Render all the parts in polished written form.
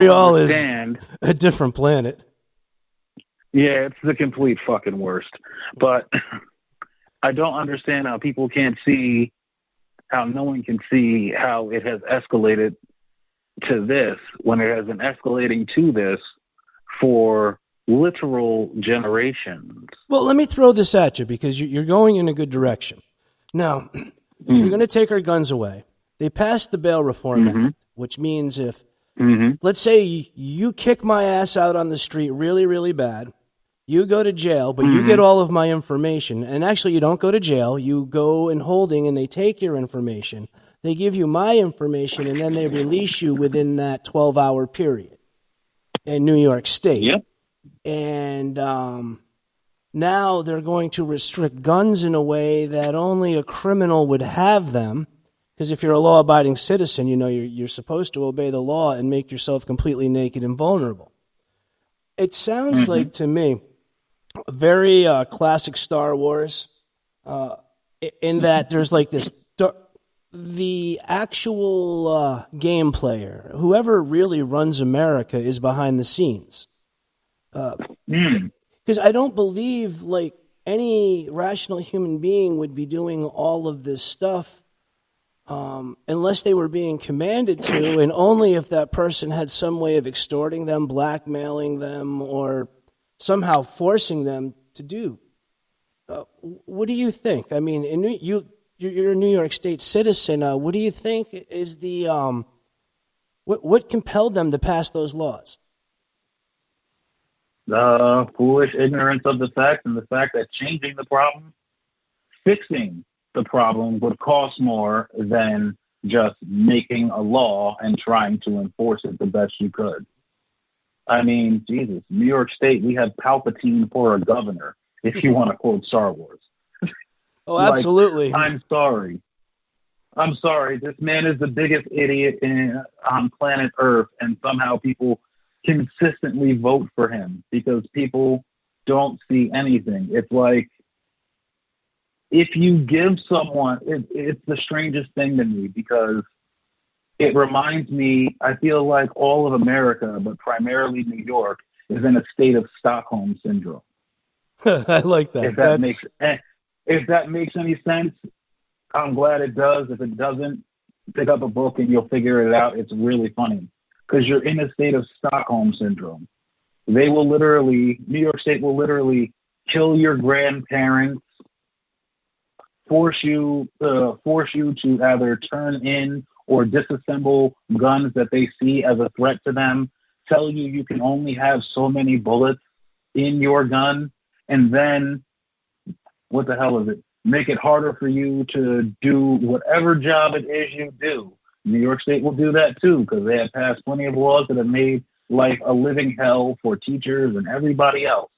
Montreal is understand. a different planet. Yeah, it's the complete fucking worst. But I don't understand how people can't see, how no one can see how it has escalated to this when it has been escalating to this for literal generations. Well, let me throw this at you because you're going in a good direction. Now, you're going to take our guns away. They passed the Bail Reform Act, which means if, let's say you kick my ass out on the street really, really bad, you go to jail, but you get all of my information. And actually, you don't go to jail. You go in holding, and they take your information. They give you my information, and then they release you within that 12-hour period in New York State. Yep. And now they're going to restrict guns in a way that only a criminal would have them. Because if you're a law-abiding citizen, you know you're supposed to obey the law and make yourself completely naked and vulnerable. It sounds like, to me, a very classic Star Wars, in that there's like this, the actual game player, whoever really runs America, is behind the scenes. Because I don't believe like any rational human being would be doing all of this stuff unless they were being commanded to, and only if that person had some way of extorting them, blackmailing them, or somehow forcing them to do. What do you think? I mean, you're a New York State citizen. What do you think is the what compelled them to pass those laws? The foolish ignorance of the facts, and the fact that changing the problem, fixing the problem, would cost more than just making a law and trying to enforce it the best you could. I mean, Jesus, New York State, we have Palpatine for a governor, if you want to quote Star Wars. Oh, absolutely. I'm sorry. This man is the biggest idiot on planet Earth, and somehow people consistently vote for him because people don't see anything. It's like, if you give someone, it's the strangest thing to me because it reminds me, I feel like all of America, but primarily New York, is in a state of Stockholm syndrome. I like that. If that makes any sense, I'm glad it does. If it doesn't, pick up a book and you'll figure it out. It's really funny because you're in a state of Stockholm syndrome. New York State will literally kill your grandparents, force you to either turn in or disassemble guns that they see as a threat to them, tell you can only have so many bullets in your gun, and then, what the hell is it? Make it harder for you to do whatever job it is you do. New York State will do that too, because they have passed plenty of laws that have made life a living hell for teachers and everybody else.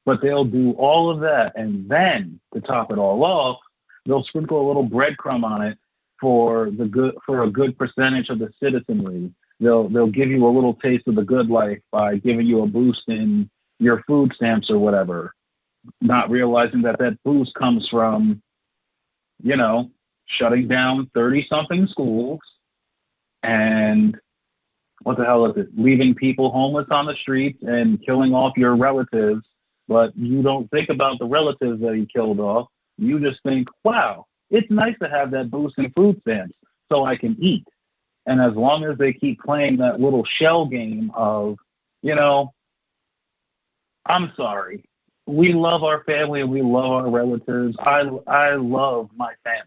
But they'll do all of that, and then, to top it all off, they'll sprinkle a little breadcrumb on it for a good percentage of the citizenry. They'll give you a little taste of the good life by giving you a boost in your food stamps or whatever, not realizing that boost comes from, shutting down 30-something schools and what the hell is it? Leaving people homeless on the streets and killing off your relatives, but you don't think about the relatives that he killed off. You just think, wow, it's nice to have that boost in food stamps so I can eat. And as long as they keep playing that little shell game of, I'm sorry, we love our family and we love our relatives. I love my family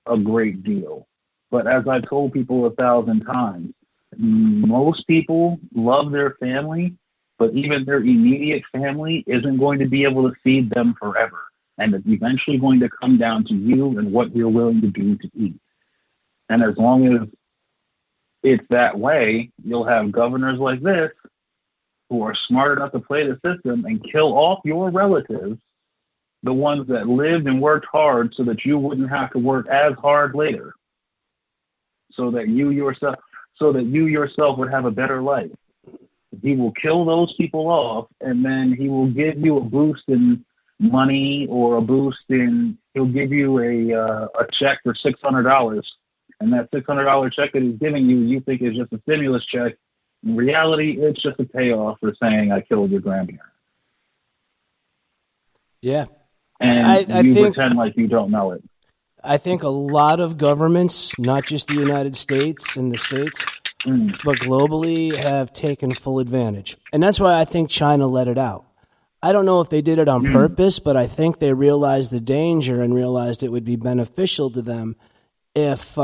a great deal. But as I've told people 1,000 times, most people love their family, but even their immediate family isn't going to be able to feed them forever. And it's eventually going to come down to you and what you're willing to do to eat. And as long as it's that way, you'll have governors like this who are smart enough to play the system and kill off your relatives, the ones that lived and worked hard so that you wouldn't have to work as hard later, so that you yourself would have a better life. He will kill those people off, and then he will give you a boost in money or he'll give you a check for $600, and that $600 check that he's giving you, you think is just a stimulus check. In reality, it's just a payoff for saying I killed your grandparent. Yeah. And I you think pretend like you don't know it. I think a lot of governments, not just the United States and the states, but globally, have taken full advantage. And that's why I think China let it out. I don't know if they did it on purpose, but I think they realized the danger and realized it would be beneficial to them if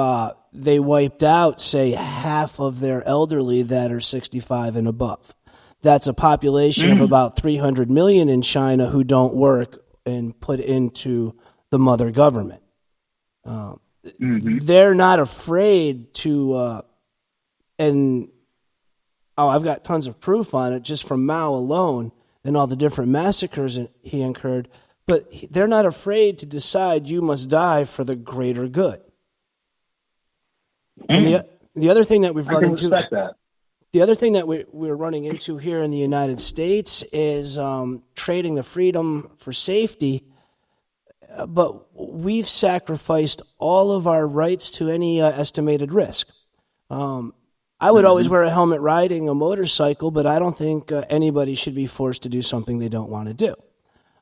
they wiped out, say, half of their elderly that are 65 and above. That's a population of about 300 million in China who don't work and put into the mother government. They're not afraid to, I've got tons of proof on it just from Mao alone and all the different massacres he incurred, but they're not afraid to decide you must die for the greater good. And the other thing that we've run into, the other thing that we're running into here in the United States is trading the freedom for safety. But we've sacrificed all of our rights to any estimated risk. I would always wear a helmet riding a motorcycle, but I don't think anybody should be forced to do something they don't want to do.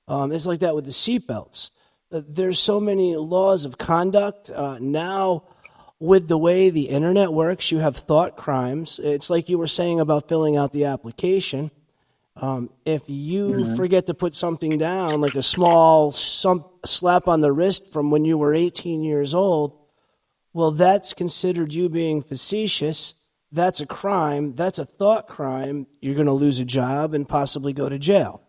It's like that with the seatbelts. There's so many laws of conduct. Now, with the way the internet works, you have thought crimes. It's like you were saying about filling out the application. If you forget to put something down, like a small slap on the wrist from when you were 18 years old, well, that's considered you being facetious. That's a crime. That's a thought crime. You're going to lose a job and possibly go to jail.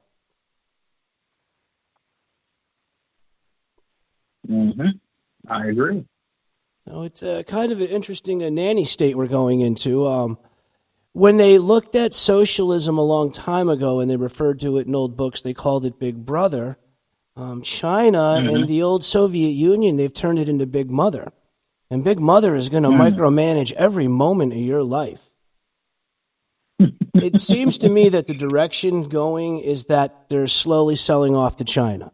I agree. So it's kind of an interesting nanny state we're going into. When they looked at socialism a long time ago and they referred to it in old books, they called it Big Brother. China and the old Soviet Union, they've turned it into Big Mother. And Big Mother is going to micromanage every moment of your life. It seems to me that the direction going is that they're slowly selling off to China.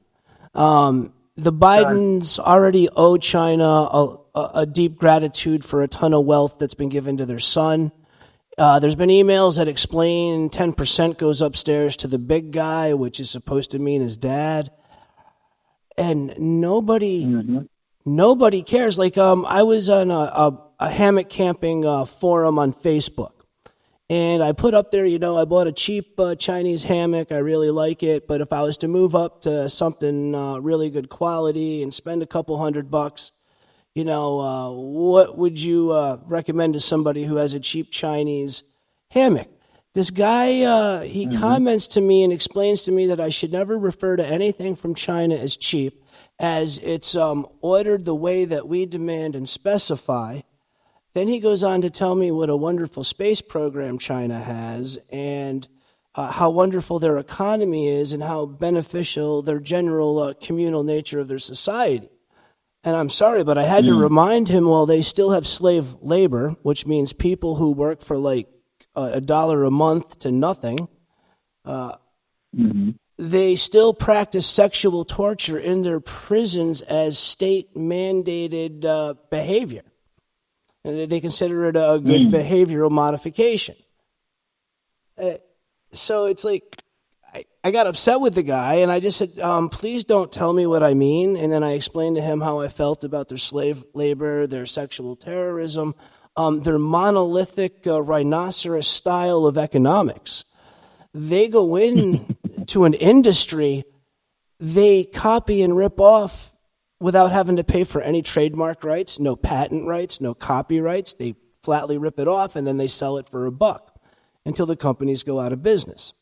The Bidens already owe China a deep gratitude for a ton of wealth that's been given to their son. There's been emails that explain 10% goes upstairs to the big guy, which is supposed to mean his dad. And nobody cares. Like, I was on a hammock camping forum on Facebook. And I put up there, I bought a cheap Chinese hammock. I really like it. But if I was to move up to something really good quality and spend a couple $100, what would you recommend to somebody who has a cheap Chinese hammock? This guy, he comments to me and explains to me that I should never refer to anything from China as cheap, as it's ordered the way that we demand and specify. Then he goes on to tell me what a wonderful space program China has and how wonderful their economy is and how beneficial their general communal nature of their society. And I'm sorry, but I had to remind him, well, they still have slave labor, which means people who work for like $1 a month to nothing. They still practice sexual torture in their prisons as state-mandated behavior. And they consider it a good behavioral modification. So it's like, I got upset with the guy, and I just said, please don't tell me what I mean. And then I explained to him how I felt about their slave labor, their sexual terrorism, their monolithic rhinoceros style of economics. They go in to an industry, they copy and rip off without having to pay for any trademark rights, no patent rights, no copyrights. They flatly rip it off, and then they sell it for $1 until the companies go out of business.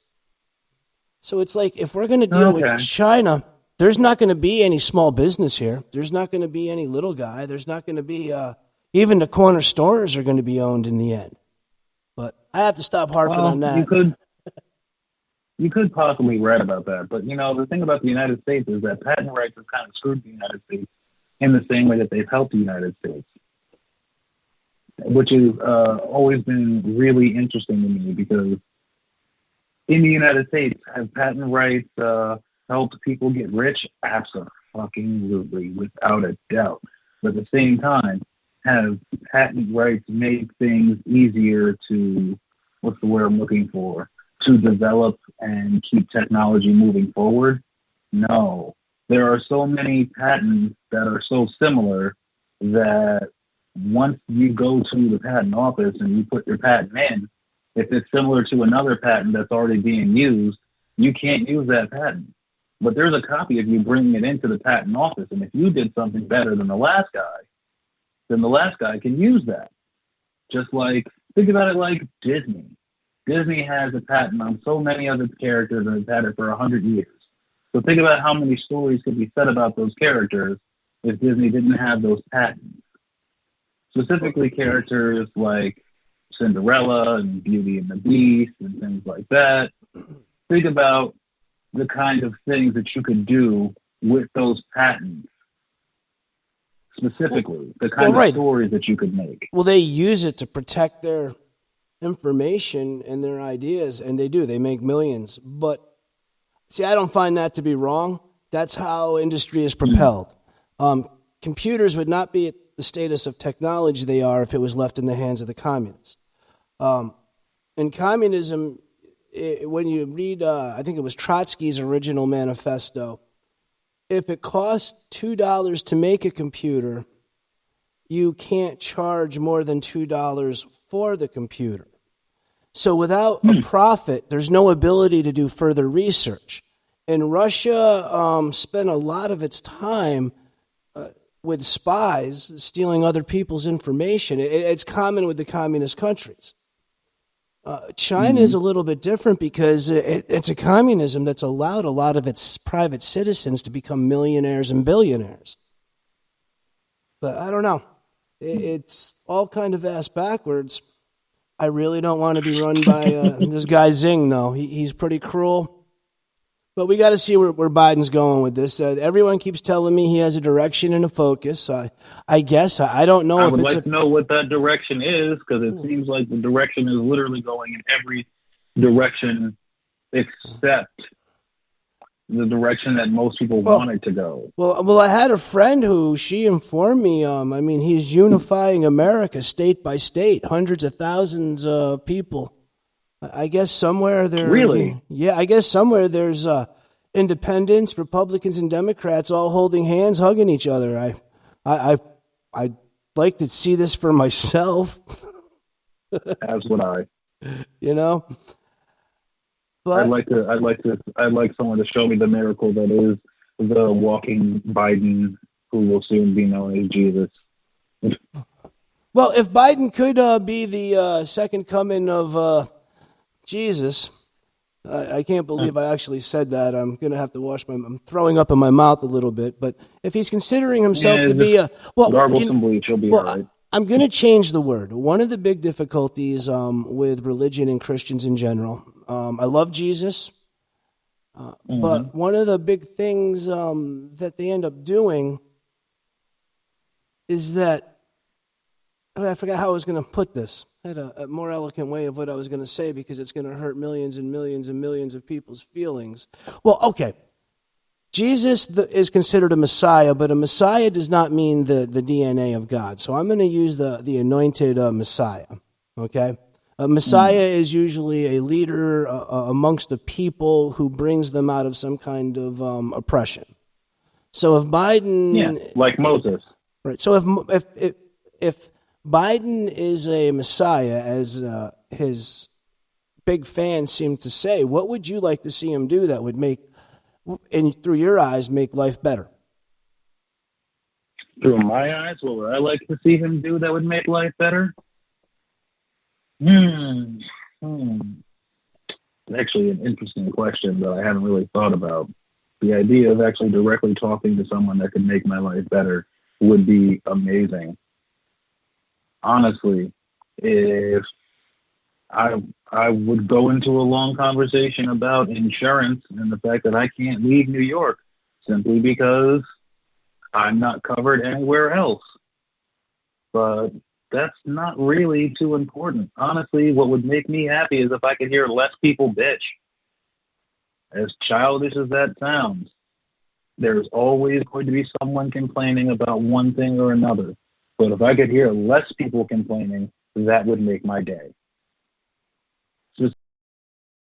So it's like, if we're going to deal with China, there's not going to be any small business here. There's not going to be any little guy. There's not going to be, even the corner stores are going to be owned in the end. But I have to stop harping on that. You could possibly read about that. But, the thing about the United States is that patent rights have kind of screwed the United States in the same way that they've helped the United States, which has always been really interesting to me, because in the United States, have patent rights helped people get rich? Absolutely, without a doubt. But at the same time, have patent rights made things easier to what's the word I'm looking for, to develop and keep technology moving forward? No. There are so many patents that are so similar that once you go to the patent office and you put your patent in, if it's similar to another patent that's already being used, you can't use that patent. But there's a copy of you bringing it into the patent office. And if you did something better than the last guy, then the last guy can use that. Just like, think about it like Disney. Disney has a patent on so many of its characters and has had it for 100 years. So think about how many stories could be said about those characters if Disney didn't have those patents. Specifically characters like Cinderella and Beauty and the Beast and things like that. Think about the kind of things that you could do with those patents. Specifically, the kind of stories that you could make. Well, they use it to protect their information and their ideas, and they do. They make millions. But, see, I don't find that to be wrong. That's how industry is propelled. Computers would not be at the status of technology they are if it was left in the hands of the communists. In communism, when you read, I think it was Trotsky's original manifesto, if it costs $2 to make a computer, you can't charge more than $2 for the computer. So without a profit, there's no ability to do further research. And Russia spent a lot of its time with spies stealing other people's information. It's common with the communist countries. China is a little bit different because it's a communism that's allowed a lot of its private citizens to become millionaires and billionaires. But I don't know. It's all kind of ass backwards. I really don't want to be run by this guy Zing, though. He's pretty cruel. But we got to see where Biden's going with this. Everyone keeps telling me he has a direction and a focus. I guess I don't know. I would like to know what that direction is, because it seems like the direction is literally going in every direction except the direction that most people want it to go. Well, I had a friend who she informed me. He's unifying America state by state, hundreds of thousands of people. I guess somewhere there. Really? Yeah, I guess somewhere there's independents, Republicans, and Democrats all holding hands, hugging each other. I'd like to see this for myself. As would I. You know. But I'd like someone to show me the miracle that is the walking Biden, who will soon be known as Jesus. Well, if Biden could be the second coming of Jesus, I can't believe I actually said that. I'm going to have to I'm throwing up in my mouth a little bit. But if he's considering himself to be gargle some bleach, he'll be all right. I'm going to change the word. One of the big difficulties with religion and Christians in general, I love Jesus, but one of the big things that they end up doing is that, I forgot how I was going to put this. I had a more eloquent way of what I was going to say because it's going to hurt millions and millions and millions of people's feelings. Well, okay. Jesus is considered a Messiah, but a Messiah does not mean the DNA of God. So I'm going to use the anointed Messiah, okay? A Messiah is usually a leader amongst the people who brings them out of some kind of oppression. So if Biden... Yeah, like Moses. Right. So if Biden is a Messiah, as his big fans seem to say, what would you like to see him do that would make, and through your eyes, make life better? Through my eyes, what would I like to see him do that would make life better? Actually, an interesting question that I haven't really thought about. The idea of actually directly talking to someone that could make my life better would be amazing. Honestly, if I would go into a long conversation about insurance and the fact that I can't leave New York simply because I'm not covered anywhere else. But that's not really too important. Honestly, what would make me happy is if I could hear less people bitch. As childish as that sounds, there's always going to be someone complaining about one thing or another. But if I could hear less people complaining, that would make my day.